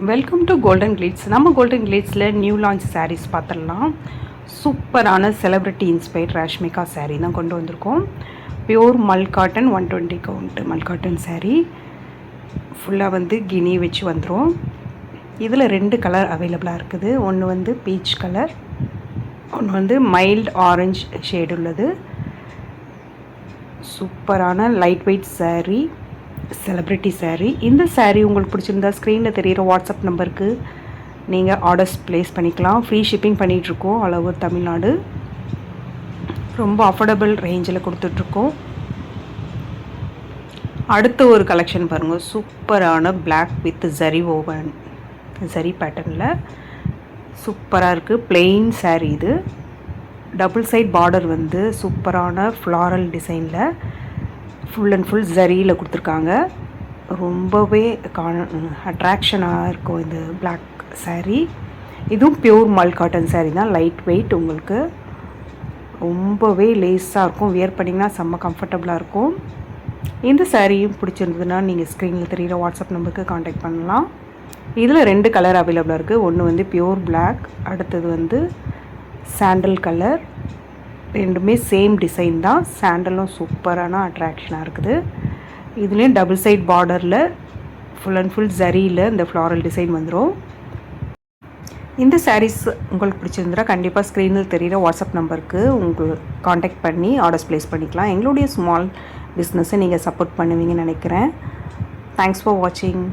Welcome to golden glitz. நம்ம golden கிளிட்ஸில் new launch saris பார்த்துடலாம். சூப்பரான செலிப்ரிட்டி இன்ஸ்பைர்ட் ராஷ்மிகா சாரீ தான் கொண்டு வந்திருக்கோம். பியோர் மல் காட்டன் 120 கவுண்ட் மல் காட்டன் சாரீ ஃபுல்லாக கினி வச்சு வந்துடும். இதில் 2 கலர் அவைலபிளாக இருக்குது. ஒன்று பீச் கலர், ஒன்று மைல்டு ஆரஞ்ச் ஷேடு உள்ளது. சூப்பரான light weight sari, celebrity sari. இந்த சாரீ உங்களுக்கு பிடிச்சிருந்தா ஸ்க்ரீனில் தெரிகிற வாட்ஸ்அப் நம்பருக்கு நீங்கள் ஆர்டர்ஸ் ப்ளேஸ் பண்ணிக்கலாம். ஃப்ரீ ஷிப்பிங் பண்ணிகிட்ருக்கோம் ஆல் ஓவர் தமிழ்நாடு. ரொம்ப அஃபோர்டபுள் ரேஞ்சில் கொடுத்துட்ருக்கோம். அடுத்த ஒரு கலெக்ஷன் பாருங்கள். சூப்பரான black with zari woven, zari பேட்டர்னில் சூப்பராக இருக்குது. பிளெயின் சாரீ. இது டபுள் சைட் பார்டர் சூப்பரான ஃப்ளாரல் டிசைனில் ஃபுல் அண்ட் ஃபுல் ஜரியில் கொடுத்துருக்காங்க. ரொம்பவே அட்ராக்ஷனாக இருக்கும் இந்த பிளாக் சாரீ. இதுவும் பியூர் மல் காட்டன் சாரீ தான். லைட் வெயிட், உங்களுக்கு ரொம்பவே லேஸாக இருக்கும். வியர் பண்ணிங்கன்னா செம்ம கம்ஃபர்டபுளாக இருக்கும். இந்த சாரீயும் பிடிச்சிருந்ததுன்னா நீங்கள் ஸ்க்ரீனில் தெரிகிற வாட்ஸ்அப் நம்பருக்கு காண்டாக்ட் பண்ணலாம். இதில் 2 கலர் அவைலபிளாக இருக்குது. ஒன்று பியூர் பிளாக், அடுத்தது சாண்டல் கலர். ரெண்டுமே சேம் டிசைன் தான். சாண்டலும் சூப்பரான அட்ராக்ஷனாக இருக்குது. இதுலேயும் டபுள் சைட் பார்டரில் ஃபுல் அண்ட் ஃபுல் ஜரியில் இந்த ஃப்ளாரல் டிசைன் வந்துடும். இந்த சாரீஸ் உங்களுக்கு பிடிச்சிருந்தா கண்டிப்பாக ஸ்க்ரீனில் தெரிகிற வாட்ஸ்அப் நம்பருக்கு உங்களுக்கு காண்டாக்ட் பண்ணி ஆர்டர்ஸ் ப்ளேஸ் பண்ணிக்கலாம். எங்களுடைய ஸ்மால் பிஸ்னஸை நீங்கள் சப்போர்ட் பண்ணுவீங்கன்னு நினைக்கிறேன். தேங்க்ஸ் ஃபார் வாட்சிங்.